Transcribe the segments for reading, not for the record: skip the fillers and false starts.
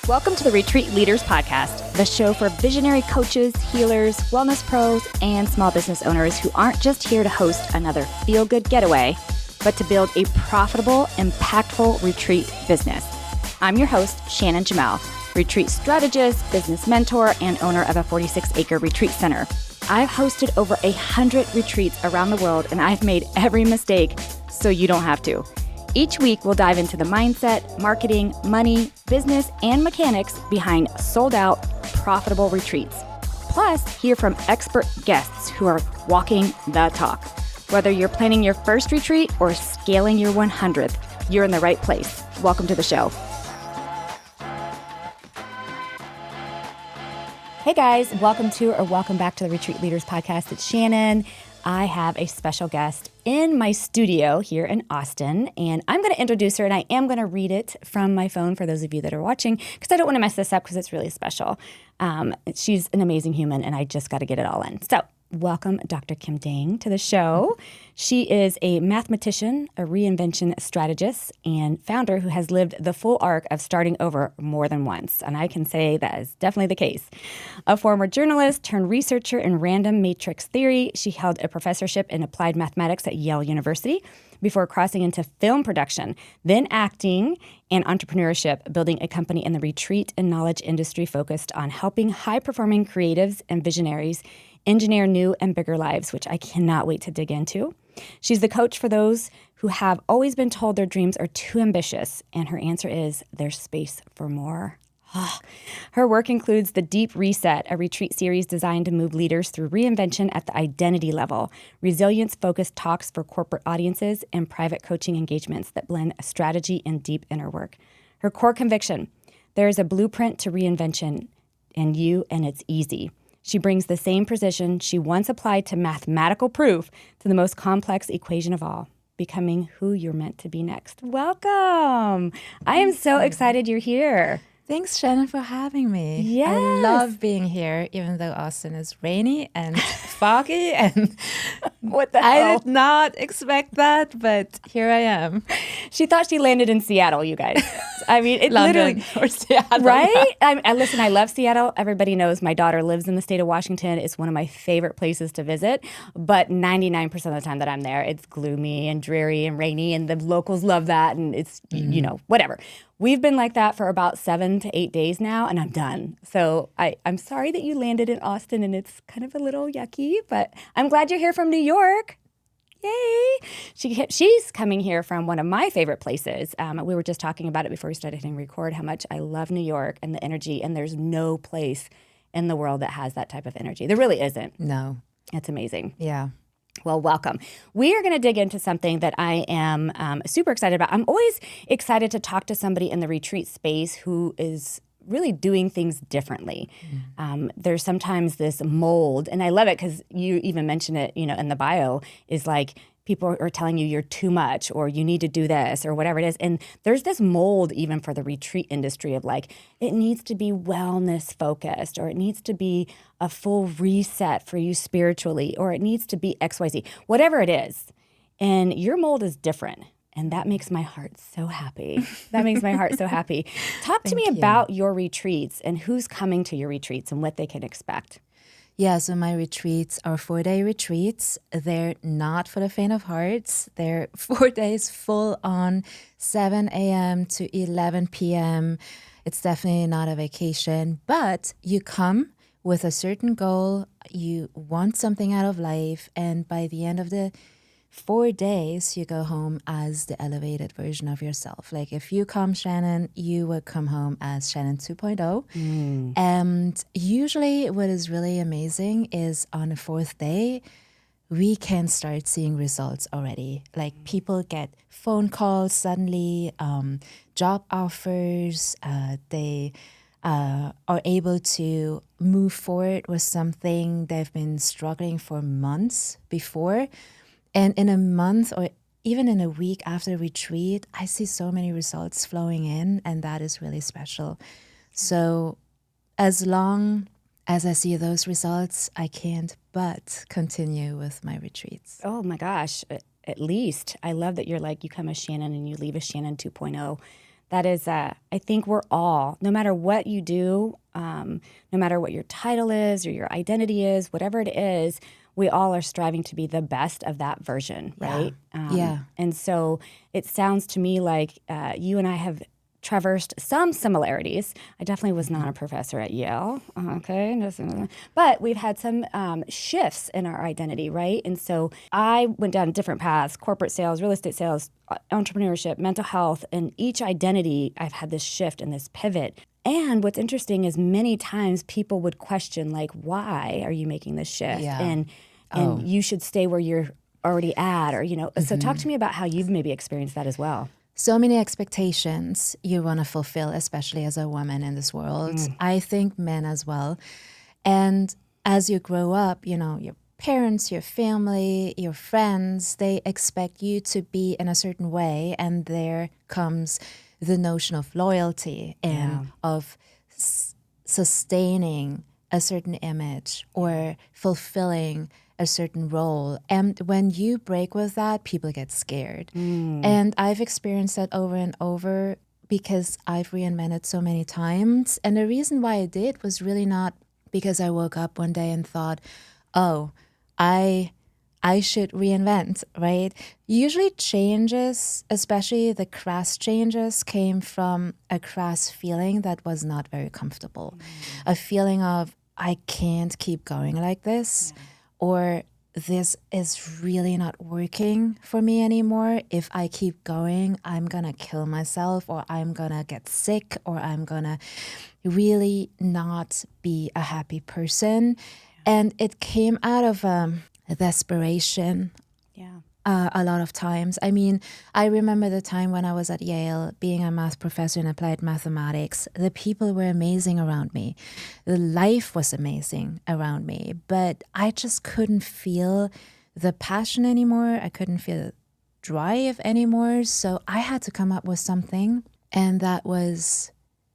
Welcome to the Retreat Leaders Podcast, the show for visionary coaches, healers, wellness pros, and small business owners who aren't just here to host another feel-good getaway, but to build a profitable, impactful retreat business. I'm your host, Shannon Jamail, retreat strategist, business mentor, and owner of a 46-acre retreat center. I've hosted over 100 retreats around the world, and I've made every mistake so you don't have to. Each week, we'll dive into the mindset, marketing, money, business, and mechanics behind sold-out, profitable retreats. Plus, hear from expert guests who are walking the talk. Whether you're planning your first retreat or scaling your 100th, you're in the right place. Welcome to the show. Hey guys, welcome back to the Retreat Leaders Podcast. It's Shannon. I have a special guest in my studio here in Austin, and I'm going to introduce her, and I am going to read it from my phone for those of you that are watching, because I don't want to mess this up because it's really special. She's an amazing human, and I just got to get it all in. So welcome Dr. Kim Dang to the show. She is a mathematician, a reinvention strategist, and founder who has lived the full arc of starting over more than once. And I can say that is definitely the case. A former journalist turned researcher in random matrix theory, she held a professorship in applied mathematics at Yale University before crossing into film production, then acting and entrepreneurship, building a company in the retreat and knowledge industry focused on helping high-performing creatives and visionaries engineer new and bigger lives, which I cannot wait to dig into. She's the coach for those who have always been told their dreams are too ambitious, and her answer is there's space for more. Her work includes the Deep Reset, a retreat series designed to move leaders through reinvention at the identity level, resilience-focused talks for corporate audiences, and private coaching engagements that blend strategy and deep inner work. Her core conviction, there is a blueprint to reinvention in you, and it's easy. She brings the same precision she once applied to mathematical proof to the most complex equation of all, becoming who you're meant to be next. Welcome. I am so excited you're here. Thanks, Shannon, for having me. Yes. I love being here, even though Austin is rainy and foggy. And what the hell? I did not expect that, but here I am. She thought she landed in Seattle, you guys. I mean, it London literally, or Seattle, right? Listen, I love Seattle. Everybody knows my daughter lives in the state of Washington. It's one of my favorite places to visit. But 99% of the time that I'm there, it's gloomy and dreary and rainy, and the locals love that, and it's, you know, whatever. We've been like that for about 7 to 8 days now, and I'm done. So I'm sorry that you landed in Austin, and it's kind of a little yucky, but I'm glad you're here from New York. Yay! She's coming here from one of my favorite places. We were just talking about it before we started hitting record, how much I love New York and the energy, and there's no place in the world that has that type of energy. There really isn't. No. It's amazing. Yeah. Well, welcome. We are going to dig into something that I am super excited about. I'm always excited to talk to somebody in the retreat space who is really doing things differently. There's sometimes this mold, and I love it because you even mention it, in the bio, is like people are telling you you're too much or you need to do this or whatever it is. And there's this mold even for the retreat industry of like, it needs to be wellness focused, or it needs to be a full reset for you spiritually, or it needs to be XYZ, whatever it is. And your mold is different. And that makes my heart so happy. Talk to me about your retreats and who's coming to your retreats and what they can expect. Yeah, so my retreats are 4-day retreats. They're not for the faint of hearts. They're 4 days full on, 7 a.m. to 11 p.m. It's definitely not a vacation, but you come with a certain goal. You want something out of life, and by the end of the 4 days, you go home as the elevated version of yourself. Like if you come Shannon, you would come home as Shannon 2.0. And usually what is really amazing is on the 4th day, we can start seeing results already. Like people get phone calls suddenly, job offers, they are able to move forward with something they've been struggling for months before. And in a month or even in a week after the retreat, I see so many results flowing in, and that is really special. So as long as I see those results, I can't but continue with my retreats. Oh my gosh, at least. I love that you're like, you come as Shannon and you leave as Shannon 2.0. That is, I think we're all, no matter what you do, no matter what your title is or your identity is, whatever it is, we all are striving to be the best of that version, right? Yeah. And so it sounds to me like you and I have traversed some similarities. I definitely was not a professor at Yale, okay? But we've had some shifts in our identity, right? And so I went down different paths: corporate sales, real estate sales, entrepreneurship, mental health, and each identity I've had this shift and this pivot. And what's interesting is many times people would question, like, why are you making this shift? Yeah. And you should stay where you're already at, or, so talk to me about how you've maybe experienced that as well. So many expectations you want to fulfill, especially as a woman in this world. I think men as well. And as you grow up, your parents, your family, your friends, they expect you to be in a certain way. And there comes the notion of loyalty and of sustaining a certain image or fulfilling a certain role. And when you break with that, people get scared. And I've experienced that over and over because I've reinvented so many times. And the reason why I did was really not because I woke up one day and thought, oh, I should reinvent, right? Usually changes, especially the crass changes, came from a crass feeling that was not very comfortable. A feeling of, I can't keep going like this, or this is really not working for me anymore. If I keep going, I'm going to kill myself, or I'm going to get sick, or I'm going to really not be a happy person. And it came out of a desperation. A lot of times. I mean, I remember the time when I was at Yale being a math professor in applied mathematics. The people were amazing around me. The life was amazing around me. But I just couldn't feel the passion anymore. I couldn't feel the drive anymore. So I had to come up with something. And that was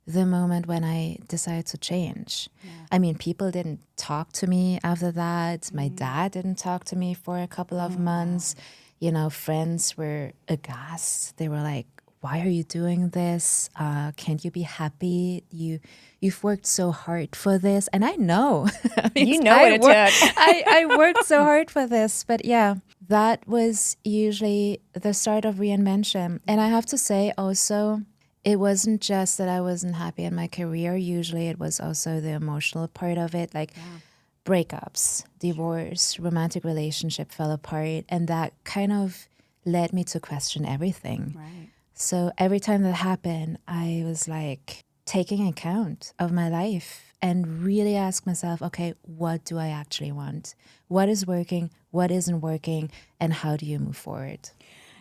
the moment when I decided to change. I mean, people didn't talk to me after that. My dad didn't talk to me for a couple of months. Friends were aghast. They were like, why are you doing this? Can't you be happy? You've worked so hard for this. And I know. What it took. I worked so hard for this. But yeah, that was usually the start of reinvention. And I have to say also, it wasn't just that I wasn't happy in my career. Usually it was also the emotional part of it, like breakups, divorce, romantic relationship fell apart. And that kind of led me to question everything. Right. So every time that happened, I was like taking account of my life and really ask myself, okay, what do I actually want? What is working? What isn't working? And how do you move forward?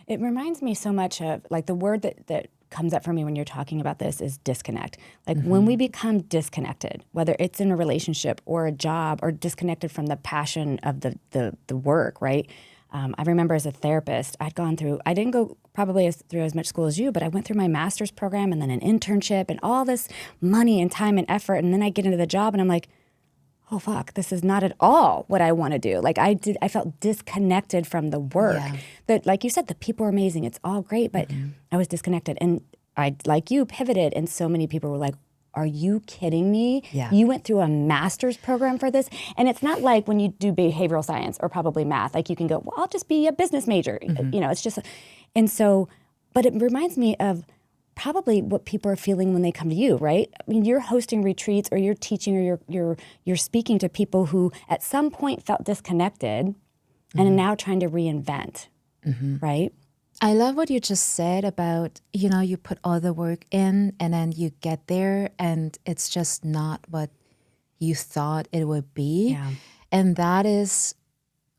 It reminds me so much of, like, the word that comes up for me when you're talking about this is disconnect. Like when we become disconnected, whether it's in a relationship or a job, or disconnected from the passion of the work, right? I remember as a therapist, I didn't go probably through as much school as you, but I went through my master's program and then an internship and all this money and time and effort. And then I get into the job and I'm like, oh, fuck, this is not at all what I want to do. Like I felt disconnected from the work. That, like you said, the people are amazing. It's all great, but I was disconnected. And I, like you, pivoted. And so many people were like, are you kidding me? You went through a master's program for this? And it's not like when you do behavioral science or probably math, like you can go, well, I'll just be a business major. It's just, and so, but it reminds me of probably what people are feeling when they come to you, right? I mean, you're hosting retreats, or you're teaching, or you're speaking to people who at some point felt disconnected and are now trying to reinvent, right? I love what you just said about, you put all the work in and then you get there and it's just not what you thought it would be. And that is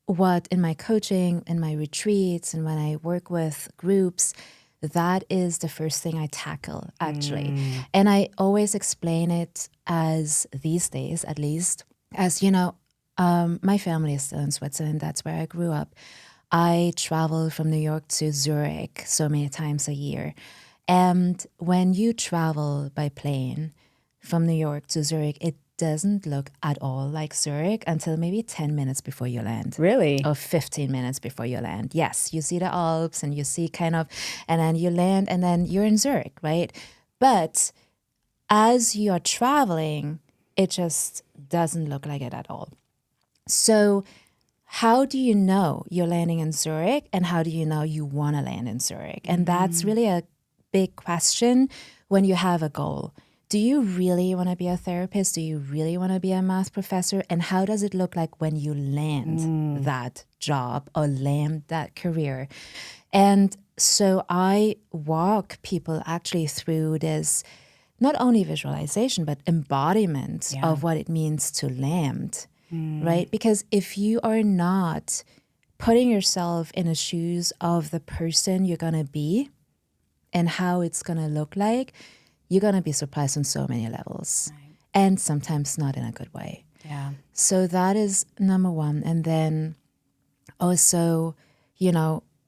what in my coaching, in my retreats, and when I work with groups, that is the first thing I tackle, actually. And I always explain it as, these days at least, as, my family is still in Switzerland. That's where I grew up. I travel from New York to Zurich so many times a year. And when you travel by plane from New York to Zurich, it doesn't look at all like Zurich until maybe 10 minutes before you land. Really? Or 15 minutes before you land. Yes, you see the Alps and you see and then you land and then you're in Zurich, right? But as you are traveling, it just doesn't look like it at all. So how do you know you're landing in Zurich, and how do you know you want to land in Zurich? And that's really a big question when you have a goal. Do you really want to be a therapist? Do you really want to be a math professor? And how does it look like when you land that job or land that career? And so I walk people actually through this, not only visualization, but embodiment of what it means to land, right? Because if you are not putting yourself in the shoes of the person you're going to be and how it's going to look like, you're going to be surprised on so many levels, and sometimes not in a good way. Yeah. So that is number one. And then also,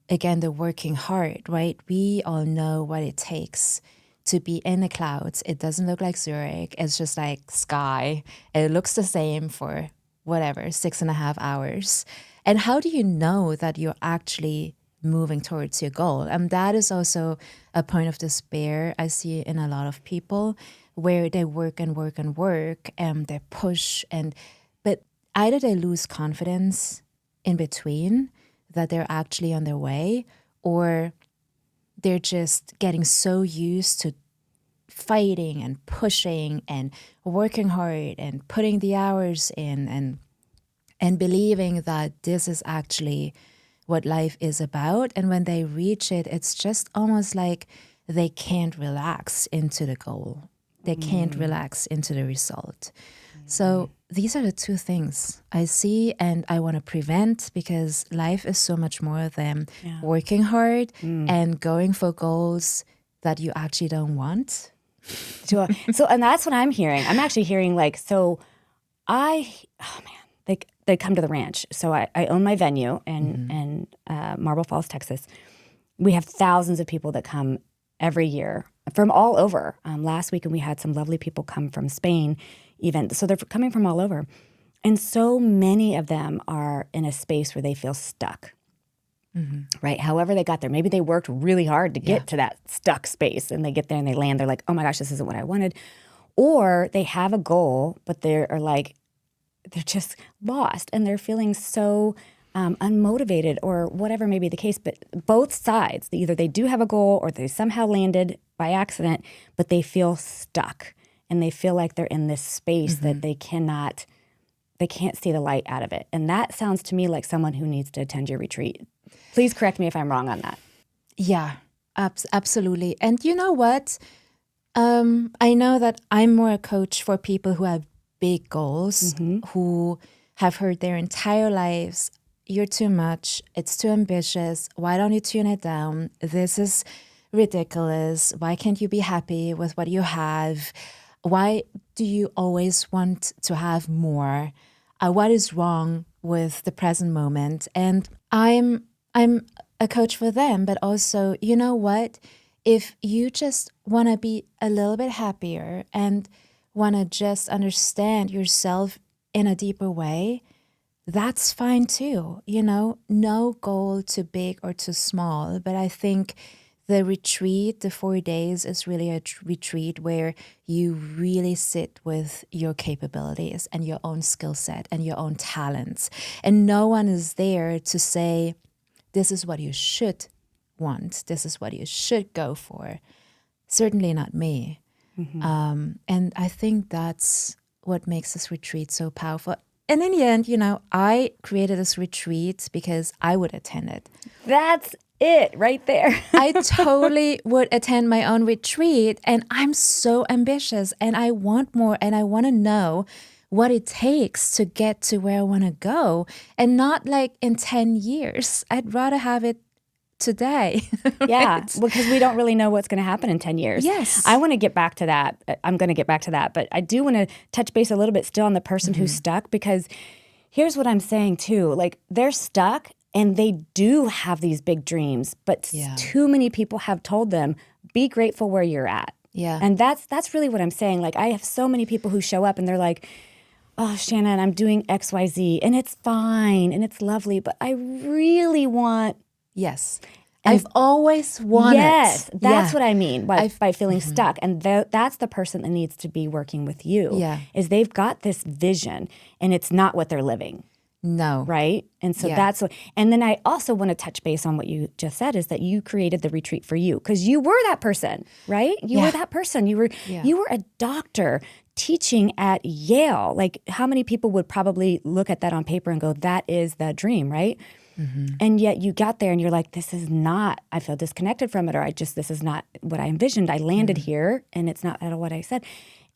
again, the working hard, right? We all know what it takes to be in the clouds. It doesn't look like Zurich. It's just like sky. It looks the same for 6.5 hours. And how do you know that you're actually moving towards your goal? And that is also a point of despair I see in a lot of people, where they work and work and work and they push, but either they lose confidence in between that they're actually on their way, or they're just getting so used to fighting and pushing and working hard and putting the hours in and believing that this is actually what life is about. And when they reach it, it's just almost like they can't relax into the goal. They can't relax into the result. So these are the two things I see and I want to prevent, because life is so much more than working hard and going for goals that you actually don't want. Sure. So, and that's what I'm hearing. I'm actually hearing they come to the ranch. So I own my venue in Marble Falls, Texas. We have thousands of people that come every year from all over. Last weekend we had some lovely people come from Spain even. So they're coming from all over. And so many of them are in a space where they feel stuck, right? However they got there. Maybe they worked really hard to get to that stuck space, and they get there and they land. They're like, oh my gosh, this isn't what I wanted. Or they have a goal, but they're just lost and they're feeling so unmotivated, or whatever may be the case. But both sides, either they do have a goal or they somehow landed by accident, but they feel stuck and they feel like they're in this space that they can't see the light out of it. And that sounds to me like someone who needs to attend your retreat. Please correct me if I'm wrong on that. Yeah, absolutely. And you know what? I know that I'm more a coach for people who have big goals, who have heard their entire lives, you're too much, it's too ambitious, why don't you tune it down? This is ridiculous. Why can't you be happy with what you have? Why do you always want to have more? What is wrong with the present moment? And I'm a coach for them, but also, you know what? If you just want to be a little bit happier and want to just understand yourself in a deeper way, that's fine too. No goal too big or too small. But I think the retreat, the 4 days, is really a retreat where you really sit with your capabilities and your own skill set and your own talents. And no one is there to say, this is what you should want, this is what you should go for. Certainly not me. And I think that's what makes this retreat so powerful. And in the end, I created this retreat because I would attend it. That's it right there. I totally would attend my own retreat, and I'm so ambitious and I want more, and I want to know what it takes to get to where I want to go, and not like in 10 years. I'd rather have it today. Right? Yeah, because we don't really know what's going to happen in 10 years. Yes. I want to get back to that. I'm going to get back to that. But I do want to touch base a little bit still on the person who's stuck, because here's what I'm saying too. Like, they're stuck and they do have these big dreams, but too many people have told them, be grateful where you're at. Yeah. And that's really what I'm saying. Like, I have so many people who show up and they're like, oh, Shannon, I'm doing XYZ and it's fine and it's lovely, but I really want. Yes. And I've always wanted. Yes, that's Yeah. what I mean by feeling stuck. And that's the person that needs to be working with you. Yeah. Is they've got this vision and it's not what they're living. No. Right? And so that's what, and then I also want to touch base on what you just said is that you created the retreat for you because you were that person, right? You were that person. You were a doctor teaching at Yale. Like, how many people would probably look at that on paper and go, that is the dream, right? And yet you got there and you're like, this is not, I feel disconnected from it, or this is not what I envisioned. I landed here and it's not at all what I said.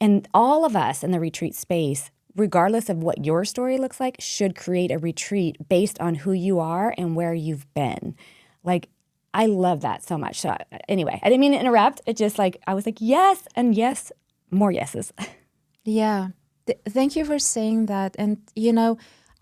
And all of us in the retreat space, regardless of what your story looks like, should create a retreat based on who you are and where you've been. Like, I love that so much. So anyway, I didn't mean to interrupt. It just like, I was like, yes, and yes, more yeses. Yeah. Thank you for saying that. And,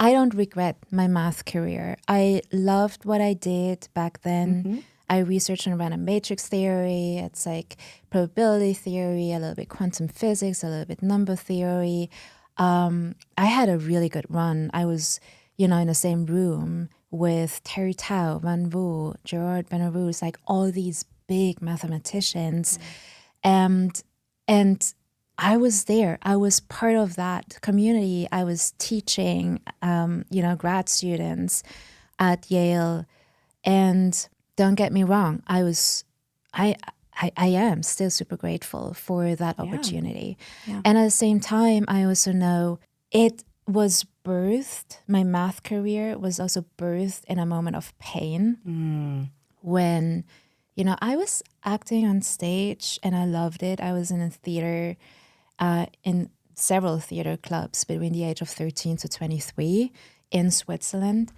I don't regret my math career. I loved what I did back then. I researched and ran a matrix theory. It's like probability theory, a little bit quantum physics, a little bit number theory. I had a really good run. I was, in the same room with Terry Tao, Van Wu, Gerard Benarouz, like all these big mathematicians. And I was there. I was part of that community. I was teaching, grad students at Yale. And don't get me wrong, I am still super grateful for that opportunity. Yeah. And at the same time, I also know it was birthed, my math career was also birthed in a moment of pain when, I was acting on stage and I loved it. I was in a theater, in several theater clubs between the age of 13 to 23 in Switzerland.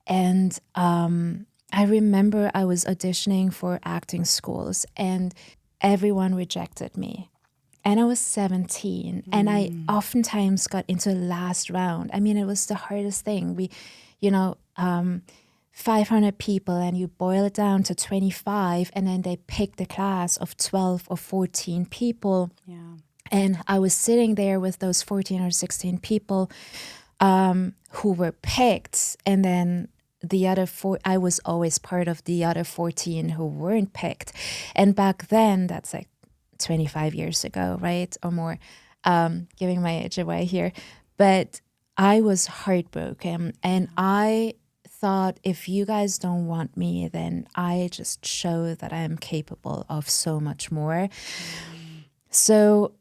And I remember I was auditioning for acting schools and everyone rejected me. And I was 17 and I oftentimes got into the last round. I mean, it was the hardest thing. 500 people and you boil it down to 25 and then they pick the class of 12 or 14 people. Yeah. And I was sitting there with those 14 or 16 people who were picked. And then the other I was always part of the other 14 who weren't picked. And back then, that's like 25 years ago, right? Or more, giving my age away here. But I was heartbroken. And I thought, if you guys don't want me, then I just show that I am capable of so much more. So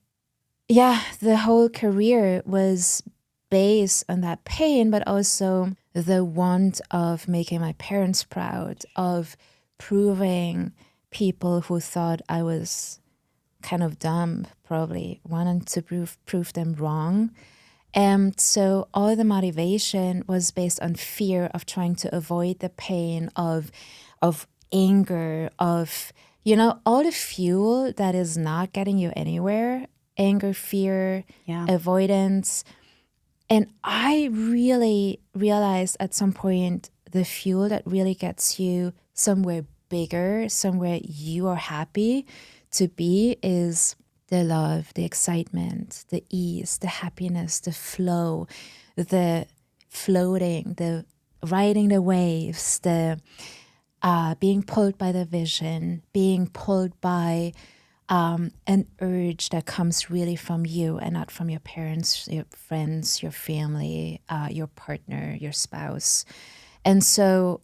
yeah, the whole career was based on that pain, but also the want of making my parents proud, of proving people who thought I was kind of dumb, probably wanting to prove them wrong. And so all the motivation was based on fear of trying to avoid the pain of anger, of, all the fuel that is not getting you anywhere. Anger, fear, avoidance. And I really realized at some point the fuel that really gets you somewhere bigger, somewhere you are happy to be, is the love, the excitement, the ease, the happiness, the flow, the floating, the riding the waves, the being pulled by the vision, being pulled by an urge that comes really from you and not from your parents, your friends, your family, your partner, your spouse. And so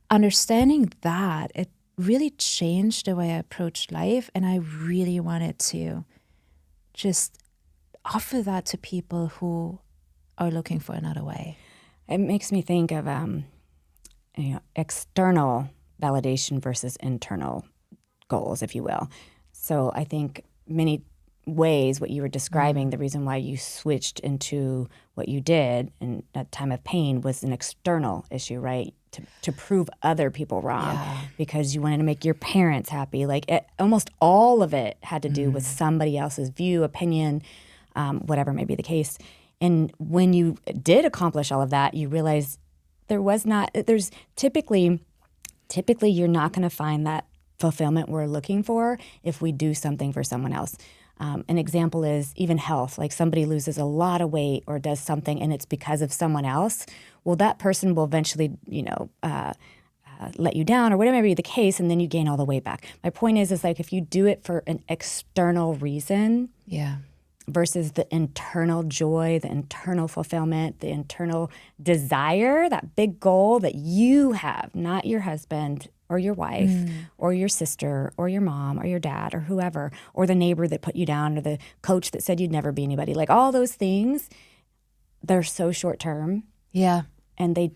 understanding that, it really changed the way I approached life. And I really wanted to just offer that to people who are looking for another way. It makes me think of external validation versus internal goals, if you will. So I think many ways what you were describing, the reason why you switched into what you did in that time of pain was an external issue, right? To prove other people wrong because you wanted to make your parents happy. Like almost all of it had to do with somebody else's view, opinion, whatever may be the case. And when you did accomplish all of that, you realized there's typically you're not going to find that fulfillment we're looking for if we do something for someone else. An example is even health. Like somebody loses a lot of weight or does something and it's because of someone else. Well, that person will eventually, let you down or whatever may be the case, and then you gain all the weight back. My point is like if you do it for an external reason versus the internal joy, the internal fulfillment, the internal desire, that big goal that you have, not your husband or your wife or your sister or your mom or your dad or whoever, or the neighbor that put you down or the coach that said you'd never be anybody. Like all those things, they're so short term. Yeah. And they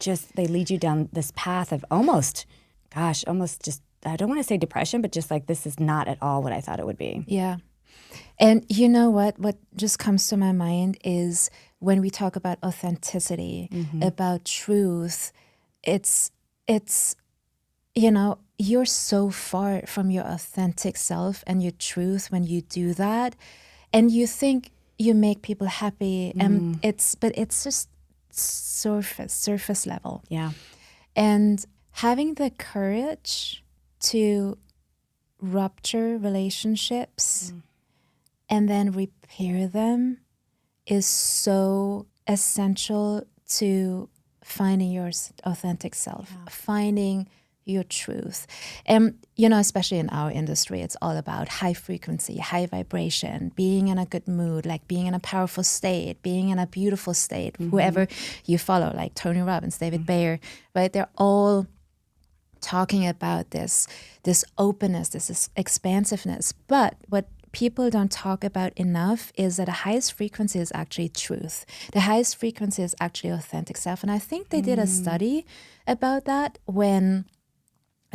lead you down this path of almost just, I don't want to say depression, but just like this is not at all what I thought it would be. Yeah. And you know what just comes to my mind is when we talk about authenticity, about truth, it's you're so far from your authentic self and your truth when you do that. And you think you make people happy. And it's just surface level. Yeah. And having the courage to rupture relationships and then repair them is so essential to finding your authentic self, finding your truth. And, especially in our industry, it's all about high frequency, high vibration, being in a good mood, like being in a powerful state, being in a beautiful state, whoever you follow, like Tony Robbins, David Bayer, right? They're all talking about this openness, this expansiveness. But what people don't talk about enough is that the highest frequency is actually truth. The highest frequency is actually authentic self. And I think they did a study about that when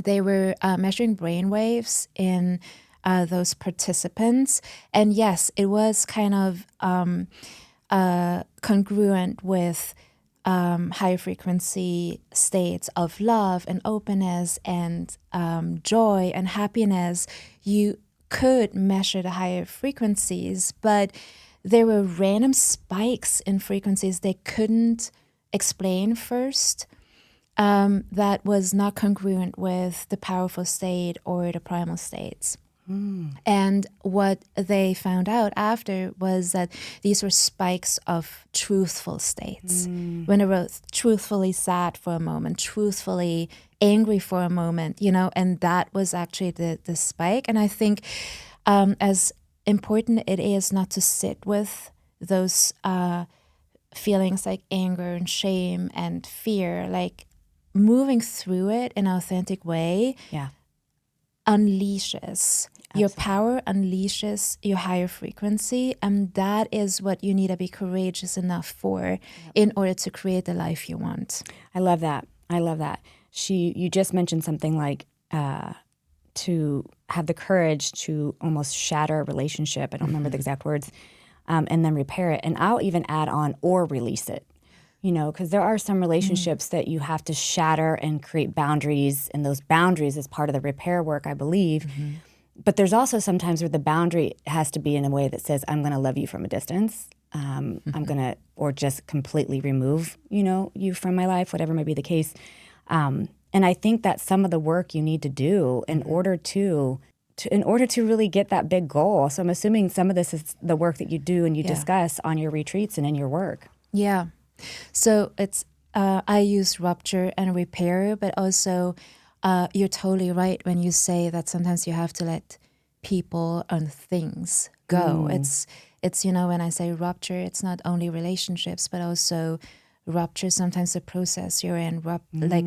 they were measuring brain waves in those participants. And yes, it was kind of congruent with high frequency states of love and openness and joy and happiness. You could measure the higher frequencies, but there were random spikes in frequencies they couldn't explain first. That was not congruent with the powerful state or the primal states. And what they found out after was that these were spikes of truthful states. When they were truthfully sad for a moment, truthfully angry for a moment, and that was actually the spike. And I think as important it is not to sit with those feelings like anger and shame and fear, like moving through it in an authentic way unleashes your power, unleashes your higher frequency, and that is what you need to be courageous enough for in order to create the life you want. I love that. You just mentioned something like to have the courage to almost shatter a relationship. I don't remember the exact words, and then repair it. And I'll even add on or release it. Because there are some relationships that you have to shatter and create boundaries, and those boundaries is part of the repair work, I believe. But there's also sometimes where the boundary has to be in a way that says, I'm going to love you from a distance. I'm going to, or just completely remove, you from my life, whatever may be the case. And I think that's some of the work you need to do in order to really get that big goal. So I'm assuming some of this is the work that you do and you discuss on your retreats and in your work. Yeah. So it's I use rupture and repair, but also you're totally right when you say that sometimes you have to let people and things go. It's when I say rupture, it's not only relationships, but also rupture, sometimes the process you're in, like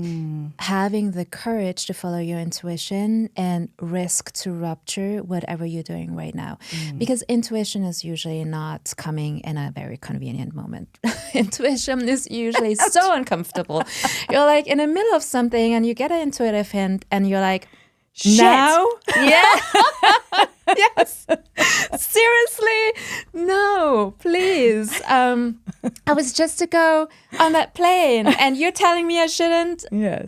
having the courage to follow your intuition and risk to rupture whatever you're doing right now. Because intuition is usually not coming in a very convenient moment. Intuition is usually so uncomfortable. You're like in the middle of something and you get an intuitive hint and you're like, Shit. Now? Yeah. Yes. Seriously? No, please. I was just to go on that plane and you're telling me I shouldn't? Yes.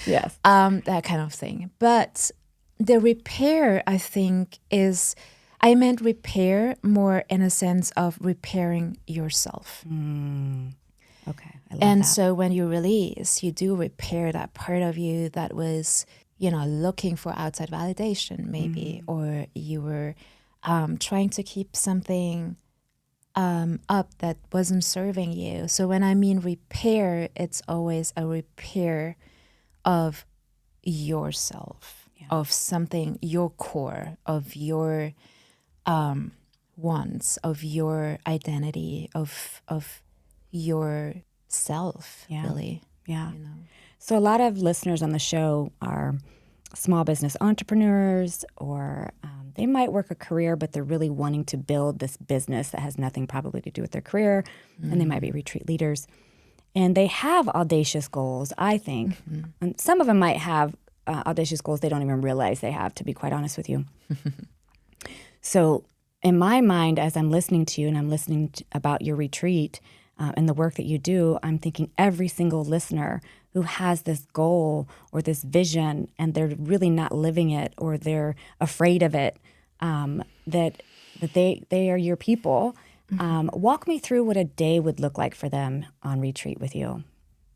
Yes. That kind of thing. But the repair, I think, I meant repair more in a sense of repairing yourself. Okay. I love and that. so when you release, you do repair that part of you that was looking for outside validation maybe, or you were trying to keep something up that wasn't serving you. So when I mean repair, it's always a repair of yourself, of something, your core, of your wants, of your identity, of your self, really. Yeah. So a lot of listeners on the show are small business entrepreneurs, or they might work a career, but they're really wanting to build this business that has nothing probably to do with their career, and they might be retreat leaders. And they have audacious goals, I think. And some of them might have audacious goals they don't even realize they have, to be quite honest with you. So in my mind, as I'm listening to you and I'm listening about your retreat and the work that you do, I'm thinking every single listener who has this goal or this vision and they're really not living it, or they're afraid of it, that they are your people. Walk me through what a day would look like for them on retreat with you.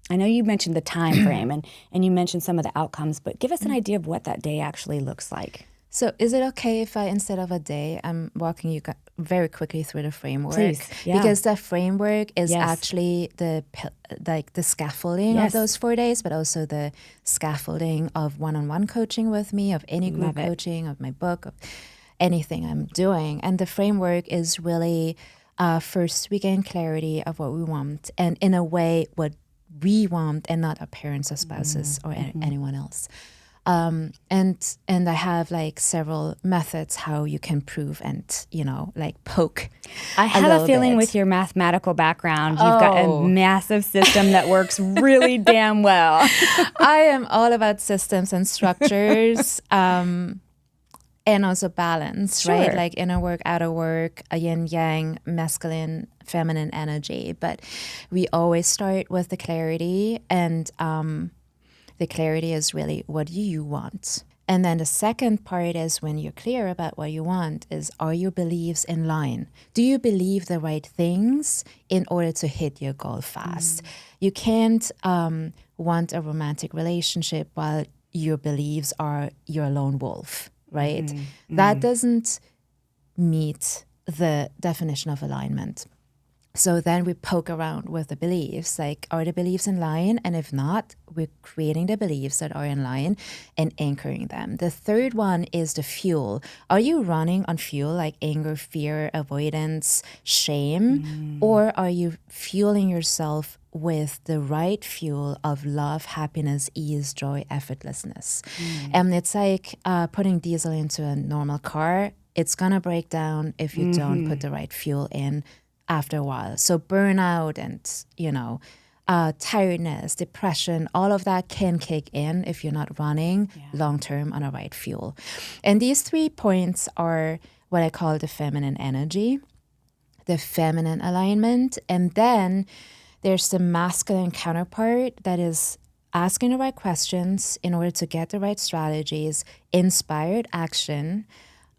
I know you mentioned the time frame and you mentioned some of the outcomes, but give us an idea of what that day actually looks like. So is it okay if I, instead of a day, I'm walking you very quickly through the framework? Please, yeah. Because that framework is actually the scaffolding of those 4 days, but also the scaffolding of one-on-one coaching with me, of any group coaching, of my book, of anything I'm doing. And the framework is really first we gain clarity of what we want, and in a way what we want, and not our parents or spouses or anyone else. And I have like several methods how you can prove and, poke. I have a feeling with your mathematical background, you've got a massive system that works really damn well. I am all about systems and structures, and also balance, right? Like inner work, outer work, a yin yang, masculine, feminine energy. But we always start with the clarity, and the clarity is really, what do you want? And then the second part is, when you're clear about what you want, is, are your beliefs in line? Do you believe the right things in order to hit your goal fast? You can't want a romantic relationship while your beliefs are you're a lone wolf, right? That doesn't meet the definition of alignment. So then we poke around with the beliefs, like, are the beliefs in line? And if not, we're creating the beliefs that are in line and anchoring them. The third one is the fuel. Are you running on fuel like anger, fear, avoidance, shame? Or are you fueling yourself with the right fuel of love, happiness, ease, joy, effortlessness? And it's like putting diesel into a normal car. It's going to break down if you don't put the right fuel in after a while. So burnout and, tiredness, depression, all of that can kick in if you're not running long-term on a right fuel. And these 3 points are what I call the feminine energy, the feminine alignment. And then there's the masculine counterpart that is asking the right questions in order to get the right strategies, inspired action.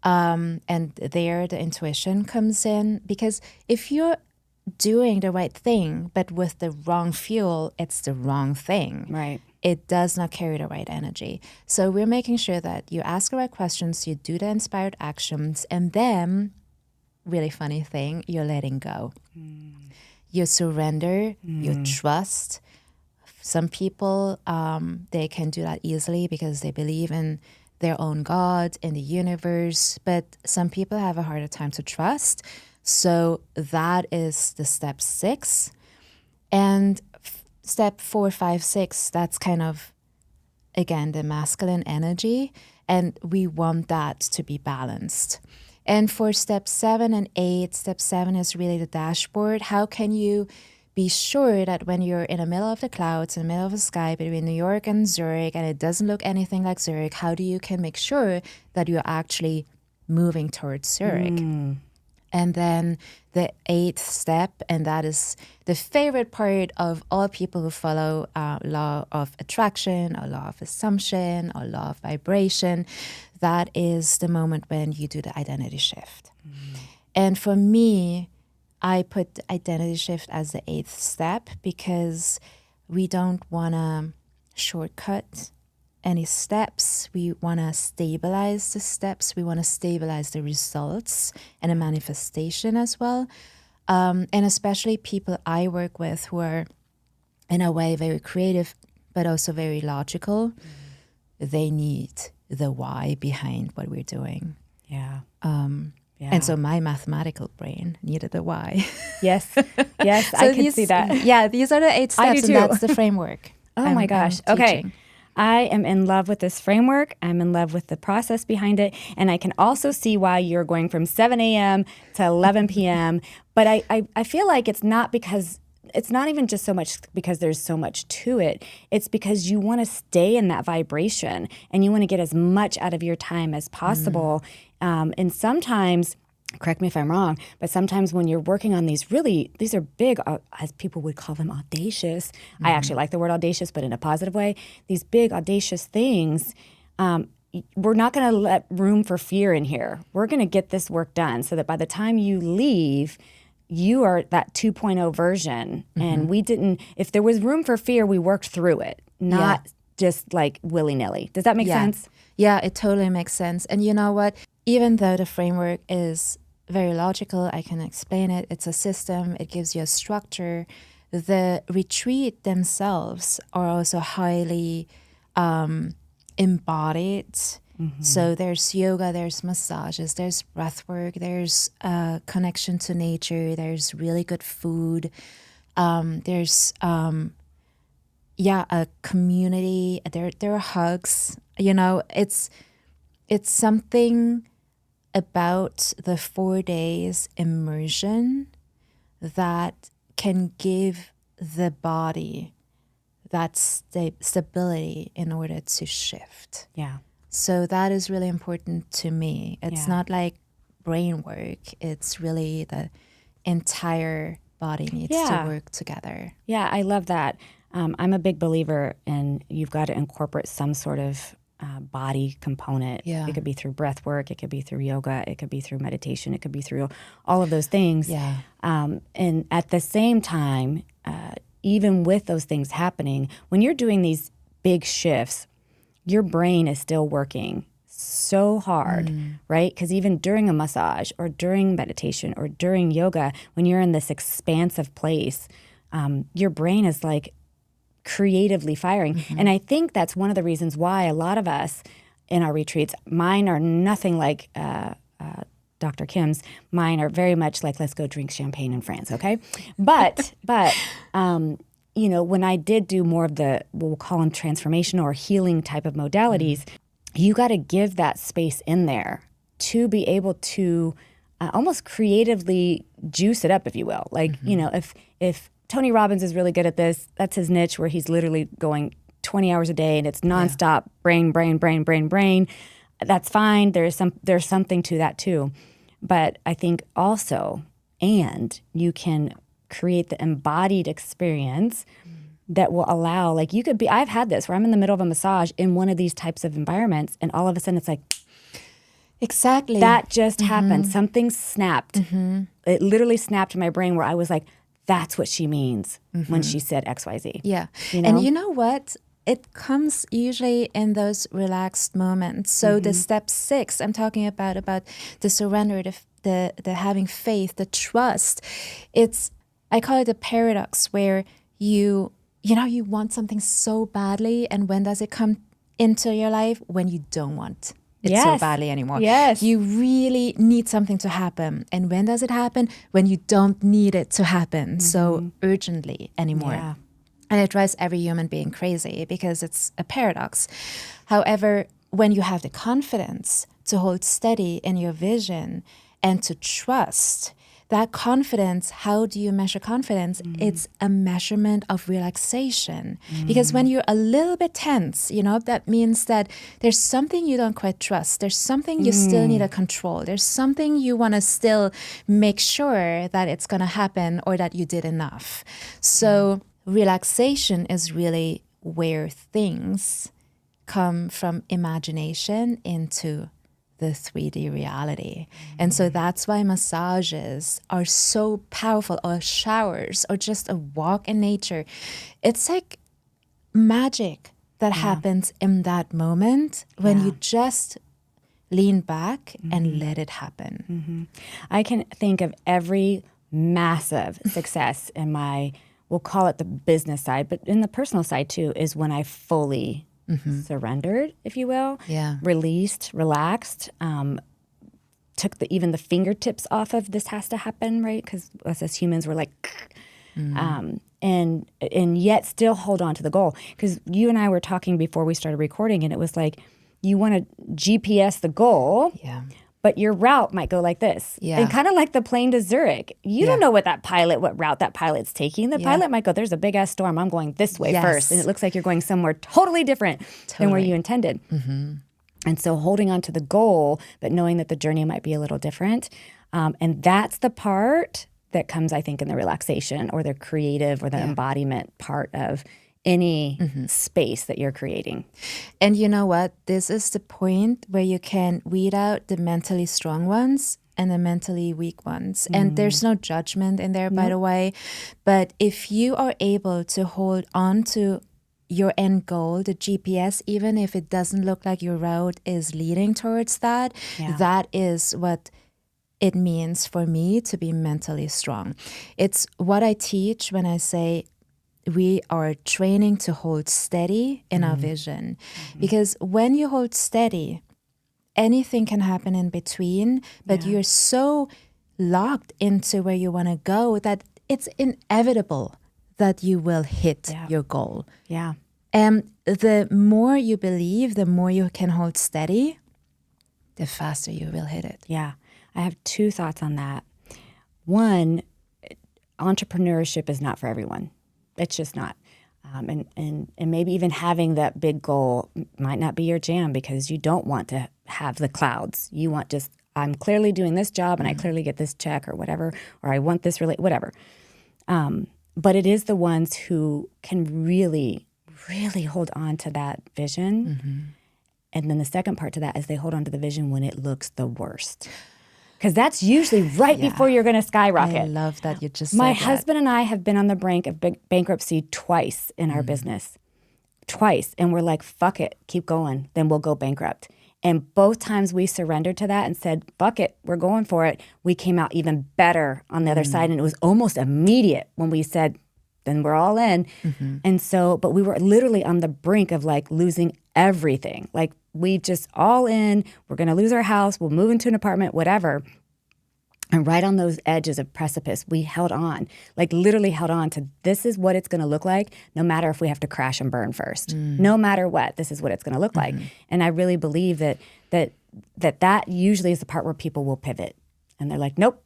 And there the intuition comes in, because if you're doing the right thing but with the wrong fuel, it's the wrong thing. Right. It does not carry the right energy. So we're making sure that you ask the right questions, you do the inspired actions, and then, really funny thing, you're letting go. You surrender, you trust. Some people, they can do that easily because they believe in their own God, in the universe, but some people have a harder time to trust. So that is the step 6. And step 4, 5, 6, that's kind of, again, the masculine energy, and we want that to be balanced. And for step 7 and 8, step 7 is really the dashboard. How can you be sure that when you're in the middle of the clouds, in the middle of the sky between New York and Zurich, and it doesn't look anything like Zurich, how do you can make sure that you're actually moving towards Zurich? And then the 8th step, and that is the favorite part of all people who follow law of attraction or law of assumption or law of vibration, that is the moment when you do the identity shift. And for me, I put the identity shift as the 8th step because we don't want to shortcut any steps. We want to stabilize the steps. We want to stabilize the results and the manifestation as well. And especially people I work with who are, in a way, very creative, but also very logical. They need the why behind what we're doing. Yeah. And so my mathematical brain needed a why. Yes. Yes, So I can see that. Yeah, these are the 8 I do steps, too. and that's the framework. Oh my gosh. Okay. teaching. I am in love with this framework. I'm in love with the process behind it. And I can also see why you're going from 7 a.m. to 11 p.m. But I feel like it's not even just so much because there's so much to it. It's because you want to stay in that vibration and you want to get as much out of your time as possible. And sometimes, correct me if I'm wrong, but sometimes when you're working on these are big, as people would call them, audacious. I actually like the word audacious, but in a positive way. These big, audacious things, we're not going to let room for fear in here. We're going to get this work done so that by the time you leave, you are that 2.0 version. And if there was room for fear, we worked through it, not just like willy-nilly. Does that make sense? Yeah, it totally makes sense. And you know what? Even though the framework is very logical, I can explain it. It's a system. It gives you a structure. The retreat themselves are also highly embodied. So there's yoga, there's massages, there's breath work, there's connection to nature, there's really good food, there's a community, there are hugs. You know, it's something about the 4 days immersion that can give the body that stability in order to shift. Yeah. So that is really important to me. It's not like brain work. It's really the entire body needs to work together. Yeah, I love that. I'm a big believer in you've got to incorporate some sort of body component. Yeah. It could be through breath work. It could be through yoga. It could be through meditation. It could be through all of those things. Yeah. And at the same time, even with those things happening, when you're doing these big shifts, your brain is still working so hard, right? Because even during a massage or during meditation or during yoga, when you're in this expansive place, your brain is like creatively firing. And I think that's one of the reasons why a lot of us in our retreats, mine are nothing like Dr. Kim's. Mine are very much like, let's go drink champagne in France, okay? But you know, when I did do more of the, we'll call them transformational or healing type of modalities, you got to give that space in there to be able to almost creatively juice it up, if you will. Like, you know, if Tony Robbins is really good at this, that's his niche where he's literally going 20 hours a day and it's nonstop brain. That's fine. There's something to that too. But I think also, and you can create the embodied experience that will allow, like you could be, I've had this where I'm in the middle of a massage in one of these types of environments and all of a sudden it's like, exactly. That just happened. Something snapped. It literally snapped in my brain where I was like, that's what she means when she said XYZ. Yeah. You know? And you know what? It comes usually in those relaxed moments. So the step 6, I'm talking about the surrender, the having faith, the trust. I call it a paradox where you want something so badly, and when does it come into your life? When you don't want it so badly anymore. Yes. You really need something to happen. And when does it happen? When you don't need it to happen so urgently anymore. Yeah. And it drives every human being crazy because it's a paradox. However, when you have the confidence to hold steady in your vision and to trust, that confidence, how do you measure confidence? It's a measurement of relaxation. Because when you're a little bit tense, that means that there's something you don't quite trust. There's something you still need to control. There's something you want to still make sure that it's going to happen or that you did enough. So relaxation is really where things come from imagination into the 3D reality. And so that's why massages are so powerful, or showers, or just a walk in nature. It's like magic that happens in that moment when you just lean back and let it happen. I can think of every massive success in we'll call it the business side, but in the personal side too, is when I fully surrendered, if you will, released, relaxed, took even the fingertips off of this has to happen, right? Because us as humans, we're like, and yet still hold on to the goal. Because you and I were talking before we started recording, and it was like, you want to GPS the goal, but your route might go like this. And kind of like the plane to Zurich. You don't know what route that pilot's taking. The pilot might go, there's a big ass storm. I'm going this way first. And it looks like you're going somewhere totally different than where you intended. And so holding on to the goal, but knowing that the journey might be a little different. And that's the part that comes, I think, in the relaxation or the creative or the embodiment part of any space that you're creating. And you know what? This is the point where you can weed out the mentally strong ones and the mentally weak ones. And there's no judgment in there, by the way. But if you are able to hold on to your end goal, the GPS, even if it doesn't look like your route is leading towards that, that is what it means for me to be mentally strong. It's what I teach when I say we are training to hold steady in our vision. Because when you hold steady, anything can happen in between, but you're so locked into where you want to go that it's inevitable that you will hit your goal. And the more you believe, the more you can hold steady, the faster you will hit it. Yeah. I have two thoughts on that. One, entrepreneurship is not for everyone. It's just not. And maybe even having that big goal might not be your jam because you don't want to have the clouds. You want just, I'm clearly doing this job and I clearly get this check or whatever, or I want this whatever. But it is the ones who can really, really hold on to that vision. And then the second part to that is they hold on to the vision when it looks the worst. Because that's usually right before you're going to skyrocket. I love that you just said My that. husband and I have been on the brink of bankruptcy twice in our business. Twice. And we're like, fuck it, keep going. Then we'll go bankrupt. And both times we surrendered to that and said, fuck it, we're going for it. We came out even better on the other side. And it was almost immediate when we said, then we're all in. And so, but we were literally on the brink of like losing everything. Like we just all in, we're going to lose our house, we'll move into an apartment, whatever. And right on those edges of precipice, we held on, like literally held on to this is what it's going to look like, no matter if we have to crash and burn first. No matter what, this is what it's going to look like. And I really believe that usually is the part where people will pivot. And they're like, nope,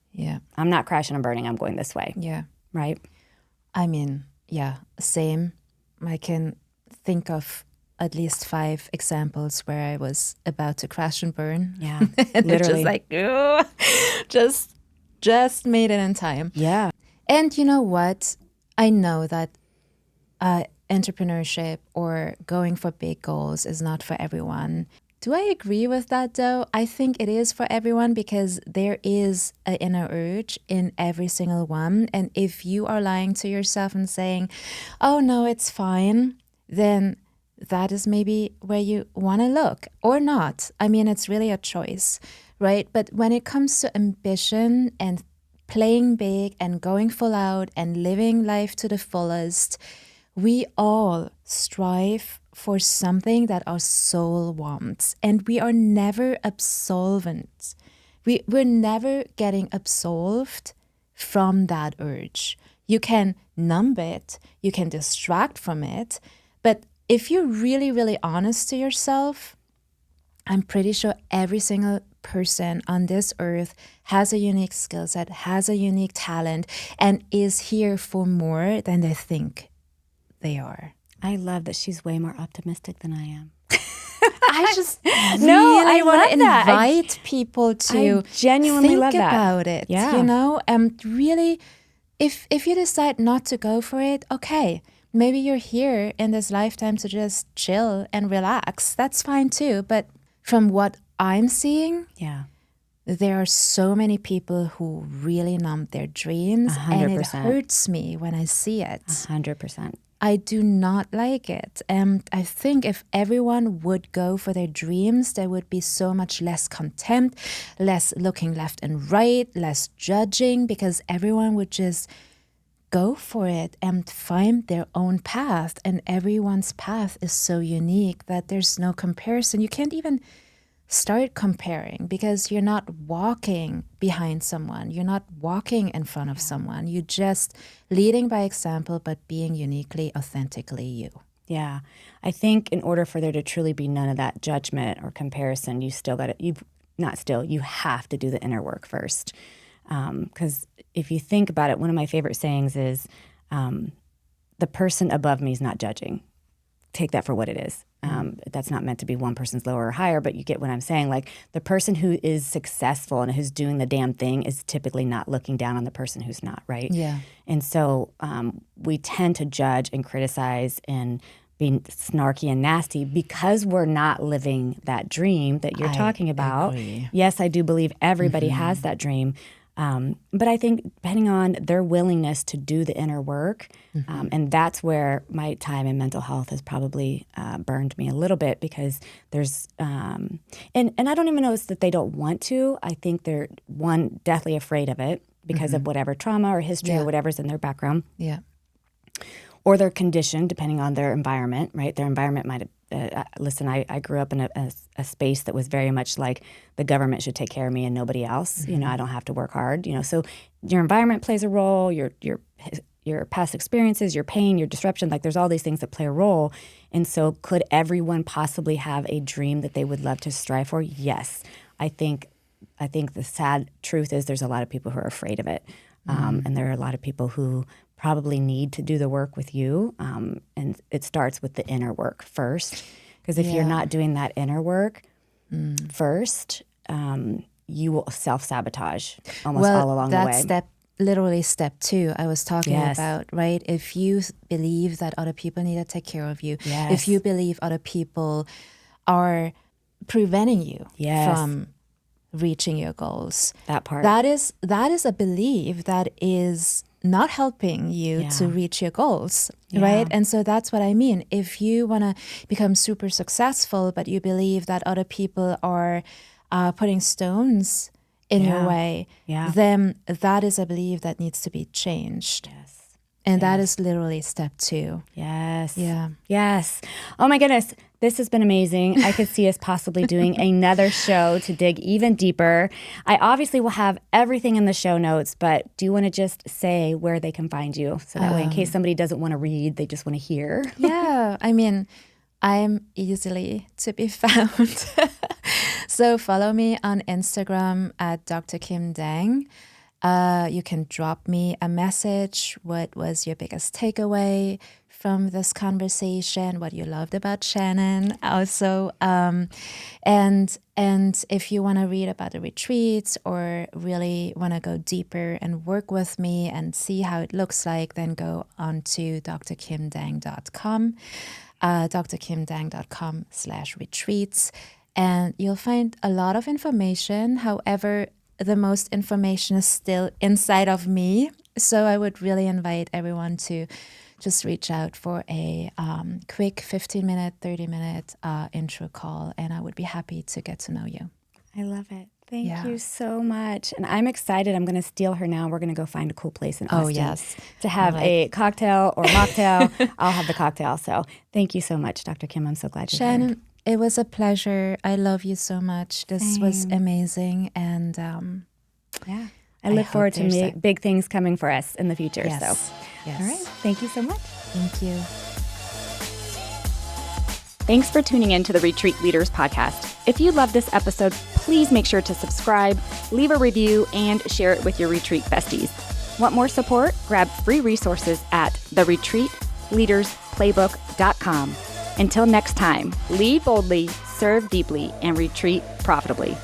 I'm not crashing and burning, I'm going this way. Right? I mean, same. I can think of at least 5 examples where I was about to crash and burn. And literally. just like, just made it in time. And you know what? I know that entrepreneurship or going for big goals is not for everyone. Do I agree with that though? I think it is for everyone because there is an inner urge in every single one. And if you are lying to yourself and saying, oh no, it's fine, then that is maybe where you want to look or not. I mean, it's really a choice, right? But when it comes to ambition and playing big and going full out and living life to the fullest, we all strive for something that our soul wants. And we are never absolvent. We're never getting absolved from that urge. You can numb it, you can distract from it, but if you're really, really honest to yourself, I'm pretty sure every single person on this earth has a unique skill set, has a unique talent, and is here for more than they think they are. I love that she's way more optimistic than I am. I just really want to invite people to genuinely think love that. about it. You know, and really, if you decide not to go for it, okay. Maybe you're here in this lifetime to just chill and relax. That's fine too. But from what I'm seeing, there are so many people who really numb their dreams, and it 100%. hurts me when I see it. 100%. I do not like it. And I think if everyone would go for their dreams, there would be so much less contempt, less looking left and right, less judging, because everyone would just go for it and find their own path. And everyone's path is so unique that there's no comparison. You can't even start comparing because you're not walking behind someone. You're not walking in front of someone. You're just leading by example, but being uniquely, authentically you. Yeah. I think in order for there to truly be none of that judgment or comparison, you have to do the inner work first. Because if you think about it, one of my favorite sayings is, the person above me is not judging. Take that for what it is. That's not meant to be one person's lower or higher, but you get what I'm saying. Like the person who is successful and who's doing the damn thing is typically not looking down on the person who's not, right? Yeah. And so we tend to judge and criticize and be snarky and nasty because we're not living that dream that you're talking about. Agree. Yes, I do believe everybody has that dream. But I think depending on their willingness to do the inner work, and that's where my time in mental health has probably burned me a little bit because there's, and I don't even know it's that they don't want to. I think they're, one, deathly afraid of it because of whatever trauma or history or whatever's in their background. Yeah. Or their condition, depending on their environment, right? Their environment might have, listen, I grew up in a space that was very much like the government should take care of me and nobody else. You know, I don't have to work hard. You know, so your environment plays a role. Your past experiences, your pain, your disruption. Like there's all these things that play a role. And so, could everyone possibly have a dream that they would love to strive for? Yes, I think the sad truth is there's a lot of people who are afraid of it, and there are a lot of people who probably need to do the work with you. And it starts with the inner work first. Because if you're not doing that inner work first, you will self-sabotage almost all along the way. That's literally step 2 I was talking about, right? If you believe that other people need to take care of you, if you believe other people are preventing you from reaching your goals, that part. That is a belief that is not helping you to reach your goals, right? And so that's what I mean. If you want to become super successful, but you believe that other people are putting stones in your way, then that is a belief that needs to be changed. And that is literally step 2. Yes. Yeah. Yes. Oh my goodness. This has been amazing. I could see us possibly doing another show to dig even deeper. I obviously will have everything in the show notes, but do you want to just say where they can find you? So that way, in case somebody doesn't want to read, they just want to hear. Yeah. I mean, I'm easily to be found. So follow me on Instagram at Dr. Kim Dang. You can drop me a message. What was your biggest takeaway from this conversation? What you loved about Shannon also. And if you want to read about the retreats or really want to go deeper and work with me and see how it looks like, then go on to drkimdang.com, drkimdang.com/retreats. And you'll find a lot of information. However, the most information is still inside of me. So I would really invite everyone to just reach out for a quick 15-minute, 30-minute intro call, and I would be happy to get to know you. I love it. Thank you so much. And I'm excited. I'm going to steal her now. We're going to go find a cool place in Austin to have a cocktail or mocktail. I'll have the cocktail. So thank you so much, Dr. Kim. I'm so glad you're here. Shannon, it was a pleasure. I love you so much. This was amazing. And I look forward to big things coming for us in the future. Yes. So, all right. Thank you so much. Thank you. Thanks for tuning in to the Retreat Leaders Podcast. If you love this episode, please make sure to subscribe, leave a review, and share it with your retreat besties. Want more support? Grab free resources at theretreatleadersplaybook.com. Until next time, lead boldly, serve deeply, and retreat profitably.